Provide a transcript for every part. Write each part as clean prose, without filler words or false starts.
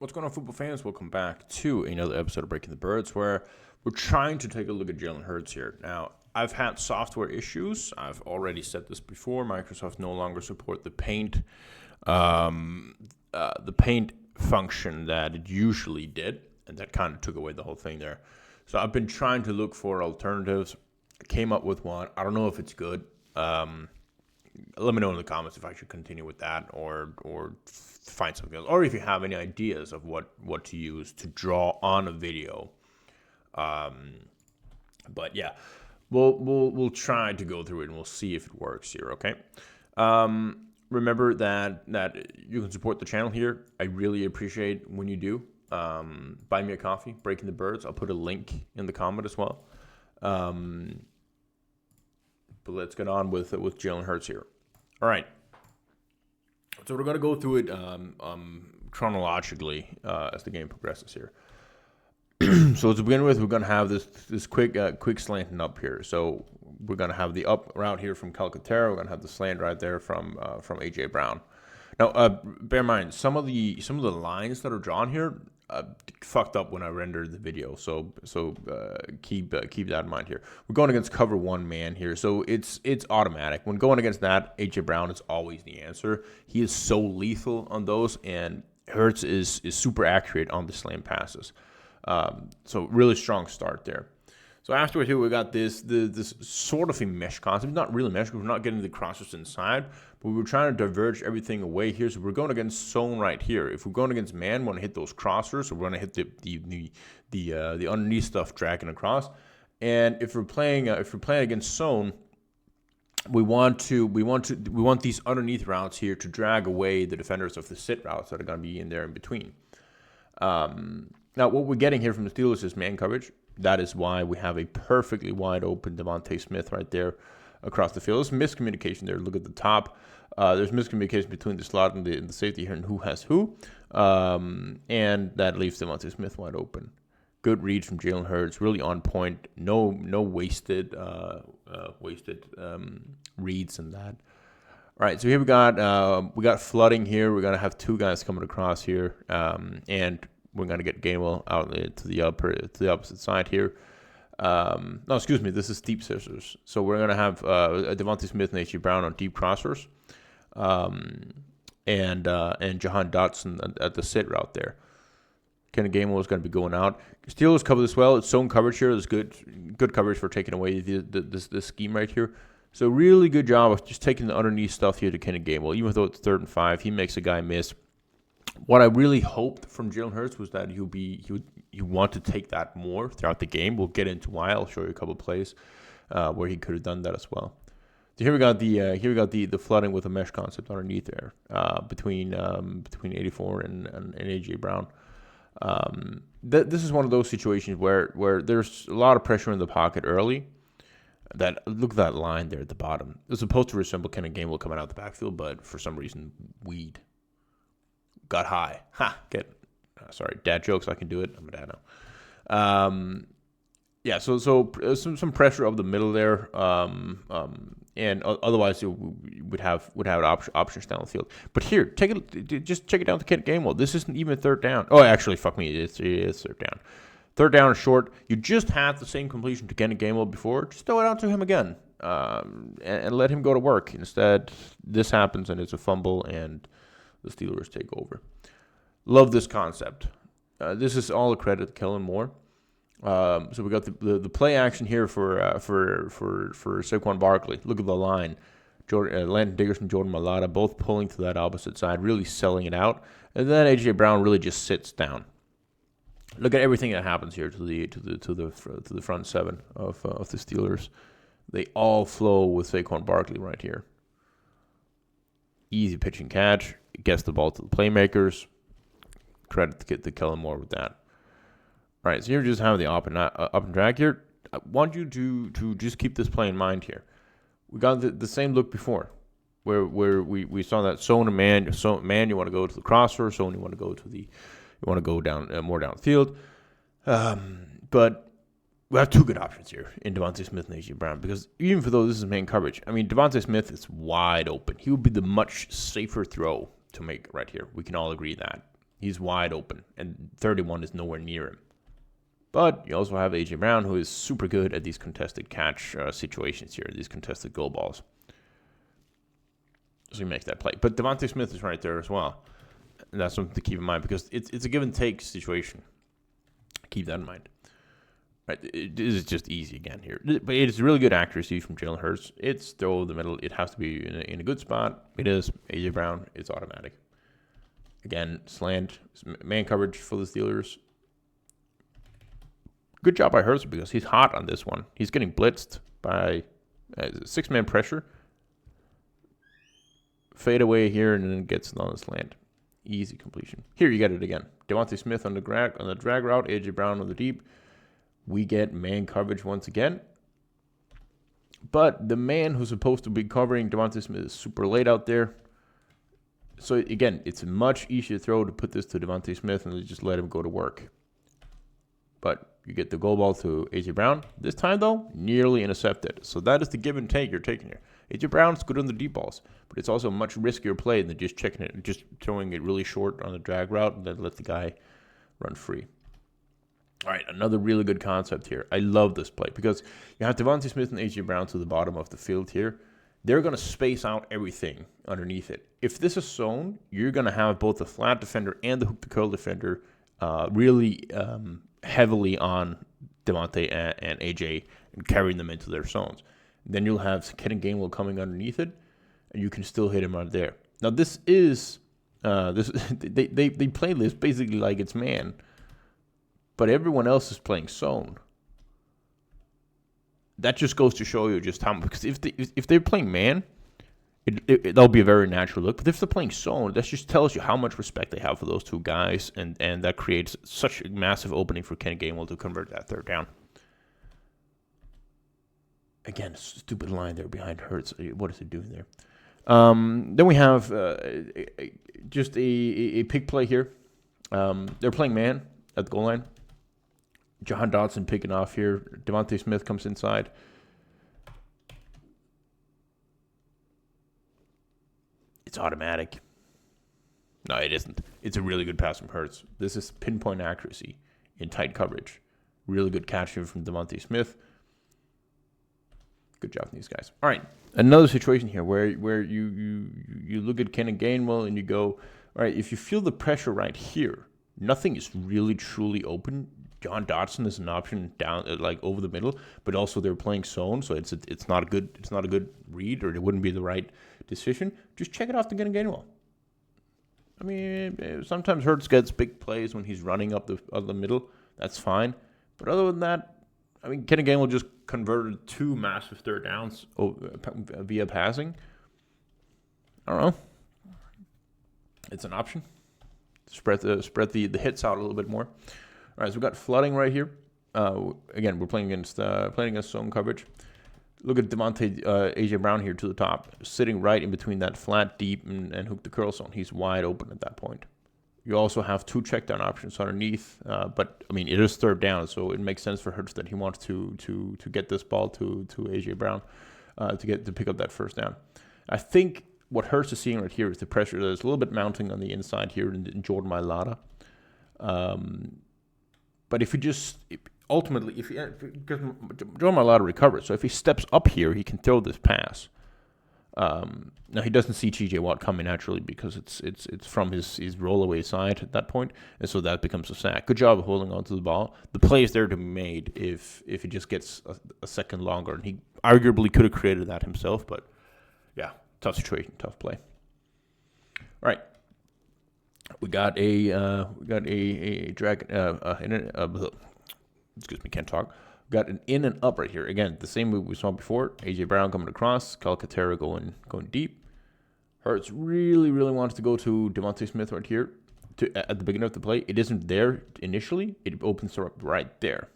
What's going on, football fans? Welcome back to another episode of Breaking the Birds, where we're trying to take a look at Jalen Hurts here. Now, I've had software issues. I've already said this before. Microsoft no longer support the paint function that it usually did, and that kind of took away the whole thing there. So I've been trying to look for alternatives. I came up with one. I don't know if it's good. Let me know in the comments if I should continue with that or find something else, or if you have any ideas of what to use to draw on a video. But yeah, we'll try to go through it and we'll see if it works here. Okay. Remember that you can support the channel here. I really appreciate when you do. Buy me a coffee, Breaking the Birds. I'll put a link in the comment as well. But let's get on with Jalen Hurts here. All right. So we're going to go through it chronologically as the game progresses here. So to begin with, we're going to have this quick slanting up here. So we're going to have the up route here from Calcaterra. We're going to have the slant right there from A.J. Brown. Now, bear in mind, some of the lines that are drawn here fucked up when I rendered the video. So keep that in mind here. We're going against cover one man here, so it's automatic. When going against that, A.J. Brown is always the answer. He is so lethal on those, and Hurts is super accurate on the slant passes. So really strong start there. So afterward here, we got this sort of a mesh concept. Not really mesh, because we're not getting the crossers inside, but we're trying to diverge everything away here. So we're going against zone right here. If we're going against man, we want to hit those crossers. So we're going to hit the underneath stuff dragging across. And if we're playing against zone, we want these underneath routes here to drag away the defenders of the sit routes that are going to be in there in between. Now, what we're getting here from the Steelers is man coverage. That is why we have a perfectly wide open Devontae Smith right there across the field. There's miscommunication there. Look at the top. There's miscommunication between the slot and the safety here and who has who. And that leaves Devontae Smith wide open. Good read from Jalen Hurts. Really on point. No wasted reads in that. All right, so here we got flooding here. We're going to have two guys coming across here. And we're going to get Gainwell out to the opposite side here. No, excuse me. This is deep scissors. So we're going to have Devontae Smith and A.J. Brown on deep crossers, and Jahan Dotson at the sit route there. Kenny Gainwell is going to be going out. Steelers cover this well. It's zone coverage here. There's good coverage for taking away this scheme right here. So really good job of just taking the underneath stuff here to Kenny Gainwell. Even though it's 3rd and 5, he makes a guy miss. What I really hoped from Jalen Hurts was that you want to take that more throughout the game. We'll get into why. I'll show you a couple of plays where he could have done that as well. So here we got the flooding with a mesh concept underneath there between 84 and A.J. Brown. This is one of those situations where there's a lot of pressure in the pocket early. Look at that line there at the bottom. It's supposed to resemble Kenny Gainwell coming out the backfield, but for some reason, weed got high. Sorry, dad jokes. I can do it. I'm a dad now. Yeah. So some pressure up the middle there. And otherwise we would have options down the field. But here, just check it down to Kent Gainwell. This isn't even 3rd down. Oh, actually, fuck me. It is 3rd down. 3rd down is short. You just had the same completion to Kenny Gainwell before. Just throw it out to him again, and let him go to work. Instead, this happens and it's a fumble and the Steelers take over. Love this concept. This is all a credit to Kellen Moore. So we got the play action here for Saquon Barkley. Look at the line. Landon Dickerson, Jordan Mailata, both pulling to that opposite side, really selling it out. And then A.J. Brown really just sits down. Look at everything that happens here to the front seven of the Steelers. They all flow with Saquon Barkley right here. Easy pitch and catch. Gets the ball to the playmakers. Credit to Kellen Moore with that. All right, so here we just have the up and drag here. I want you to just keep this play in mind here. We got the same look before, where we saw that zone and man. So man, you want to go to the crosser. Zone, you want to go down more downfield. But we have two good options here in Devontae Smith and A.J. Brown, because even for though this is main coverage, I mean, Devontae Smith is wide open. He would be the much safer throw to make right here. We can all agree that. He's wide open, and 31 is nowhere near him. But you also have A.J. Brown, who is super good at these contested catch situations here, these contested goal balls. So he makes that play. But Devontae Smith is right there as well. And that's something to keep in mind because it's a give and take situation. Keep that in mind. Right, it is just easy again here. But it's really good accuracy from Jalen Hurts. It's throw the middle. It has to be in a good spot. It is. A.J. Brown, it's automatic. Again, slant, man coverage for the Steelers. Good job by Hurts because he's hot on this one. He's getting blitzed by 6-man pressure. Fade away here and then gets on the slant. Easy completion. Here you get it again. Devontae Smith on the drag route. A.J. Brown on the deep. We get man coverage once again. But the man who's supposed to be covering Devontae Smith is super late out there. So again, it's a much easier throw to put this to Devontae Smith and just let him go to work. But you get the goal ball to A.J. Brown. This time, though, nearly intercepted. So that is the give and take you're taking here. A.J. Brown's good on the deep balls, but it's also a much riskier play than just checking it, just throwing it really short on the drag route and then let the guy run free. All right, another really good concept here. I love this play because you have Devontae Smith and A.J. Brown to the bottom of the field here. They're going to space out everything underneath it. If this is zone, you're going to have both the flat defender and the hook to curl defender really heavily on Devontae and AJ and carrying them into their zones. Then you'll have Kenny Gainwell coming underneath it, and you can still hit him right there. Now this is they play this basically like it's man, but everyone else is playing zone. That just goes to show you just how much. Because if they're playing man, that'll be a very natural look. But if they're playing zone, that just tells you how much respect they have for those two guys, and that creates such a massive opening for Kenny Gainwell to convert that third down. Again, stupid line there behind Hurts. What is it doing there? Then we have just a pick play here. They're playing man at the goal line. Jahan Dotson picking off here. Devontae Smith comes inside. It's automatic. No, it isn't. It's a really good pass from Hurts. This is pinpoint accuracy in tight coverage. Really good catch here from Devontae Smith. Good job from these guys. All right, another situation here where you look at Kenny Gainwell and you go, all right, if you feel the pressure right here, nothing is really truly open. John Dotson is an option down like over the middle, but also they're playing zone, so it's not a good read, or it wouldn't be the right decision. Just check it off to Kenny Gainwell. I mean, sometimes Hurts gets big plays when he's running up the middle. That's fine, but other than that, I mean, Kenny Gainwell just converted 2 massive third downs via passing. I don't know. It's an option. Spread the hits out a little bit more. All right, so we've got flooding right here. Again, we're playing against zone coverage. Look at Devontae A.J. Brown here to the top, sitting right in between that flat, deep, and hook the curl zone. He's wide open at that point. You also have 2 check down options underneath, but I mean it is third down, so it makes sense for Hurts that he wants to get this ball to A.J. Brown to pick up that first down. I think what Hurts is seeing right here is the pressure that is a little bit mounting on the inside here in Jordan Mailata. But if he just ultimately, because Jordan Mailata recovers, so if he steps up here, he can throw this pass. Now he doesn't see T.J. Watt coming naturally because it's from his rollaway side at that point, and so that becomes a sack. Good job of holding on to the ball. The play is there to be made if he just gets a second longer, and he arguably could have created that himself. But yeah, tough situation, tough play. All right. We got a drag. Excuse me, can't talk. We got an in and up right here. Again, the same move we saw before. A.J. Brown coming across. Calcaterra going deep. Hurts really wants to go to Devontae Smith right here at the beginning of the play. It isn't there initially. It opens her up right there.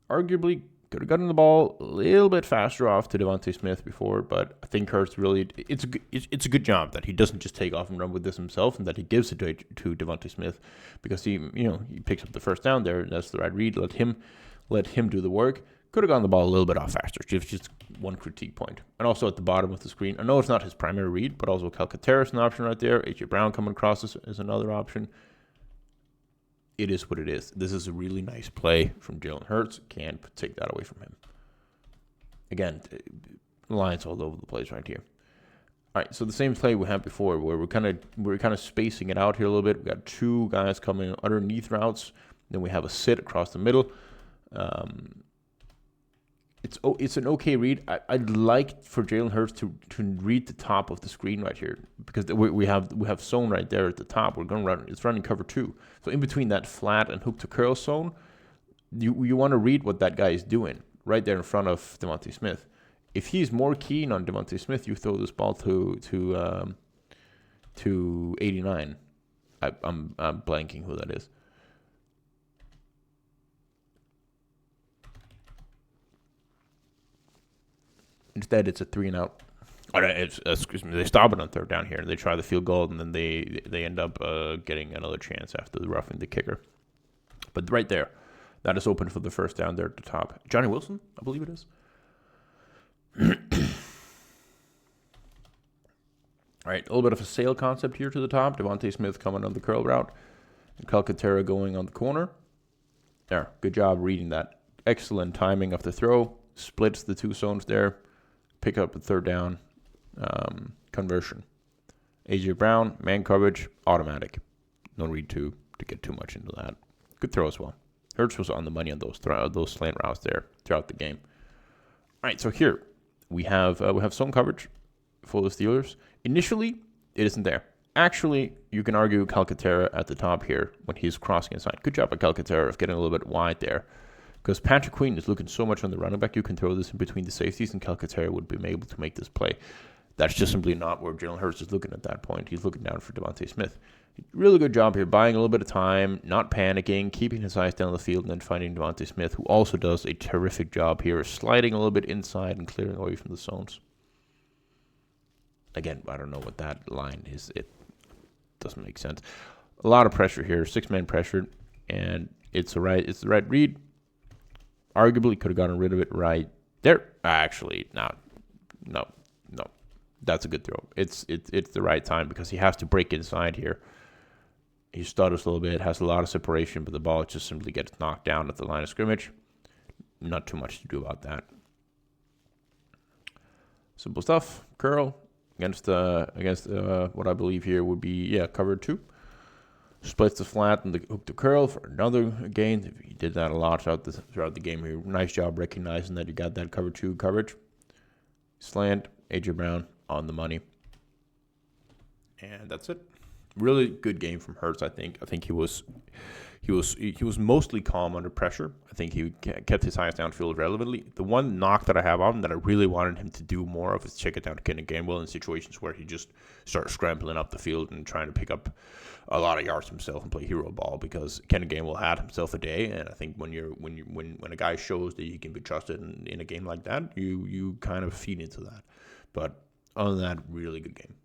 Arguably could have gotten the ball a little bit faster off to Devontae Smith before, but I think Hurts really, it's a good job that he doesn't just take off and run with this himself, and that he gives it to Devontae Smith, because he picks up the first down there. That's the right read. Let him do the work. Could have gotten the ball a little bit off faster. Just one critique point. And also at the bottom of the screen, I know it's not his primary read, but also Calcaterra is an option right there. A.J. Brown coming across is another option. it is what it is. This is a really nice play from Jalen Hurts. Can't take that away from him. Again, lines all over the place right here. All right, so the same play we had before, where we're kind of spacing it out here a little bit. We got two guys coming underneath routes. Then we have a sit across the middle. It's an okay read. I'd like for Jalen Hurts to read the top of the screen right here, because we have zone right there at the top. We're going to run. It's running cover 2. So in between that flat and hook to curl zone, you want to read what that guy is doing right there in front of Devontae Smith. If he's more keen on Devontae Smith, you throw this ball to 89. I'm blanking who that is. Instead, it's a 3-and-out. Excuse me. They stop it on third down here. They try the field goal, and then they end up getting another chance after the roughing the kicker. But right there, that is open for the first down there at the top. Johnny Wilson, I believe it is. All right, a little bit of a sail concept here to the top. Devontae Smith coming on the curl route, and Calcaterra going on the corner. There, good job reading that. Excellent timing of the throw. Splits the two zones there. Pick up the third down conversion. A.J. Brown, man coverage, automatic. No need to get too much into that. Good throw as well. Hurts was on the money on those slant routes there throughout the game. All right, so here we have zone coverage for the Steelers. Initially, it isn't there. Actually, you can argue Calcaterra at the top here when he's crossing inside. Good job by Calcaterra of getting a little bit wide there. Because Patrick Queen is looking so much on the running back, you can throw this in between the safeties, and Calcaterra would be able to make this play. That's just simply not where Jalen Hurts is looking at that point. He's looking down for Devontae Smith. Really good job here, buying a little bit of time, not panicking, keeping his eyes down the field, and then finding Devontae Smith, who also does a terrific job here, sliding a little bit inside and clearing away from the zones. Again, I don't know what that line is. It doesn't make sense. A lot of pressure here, 6-man pressure, and it's the right read. Arguably could have gotten rid of it right there. Actually, no. That's a good throw. It's the right time, because he has to break inside here. He stutters a little bit, has a lot of separation, but the ball just simply gets knocked down at the line of scrimmage. Not too much to do about that. Simple stuff. Curl against what I believe here would be cover 2. Splits the flat and the hook to curl for another gain. He did that a lot throughout the game here. Nice job recognizing that you got that cover 2 coverage. Slant, A.J. Brown on the money. And that's it. Really good game from Hurts, I think. I think he was mostly calm under pressure. I think he kept his eyes downfield relevantly. The one knock that I have on him that I really wanted him to do more of is check it down to Kenny Gainwell in situations where he just starts scrambling up the field and trying to pick up a lot of yards himself and play hero ball, because Kenny Gainwell had himself a day, and I think when a guy shows that he can be trusted in a game like that, you kind of feed into that. But other than that, really good game.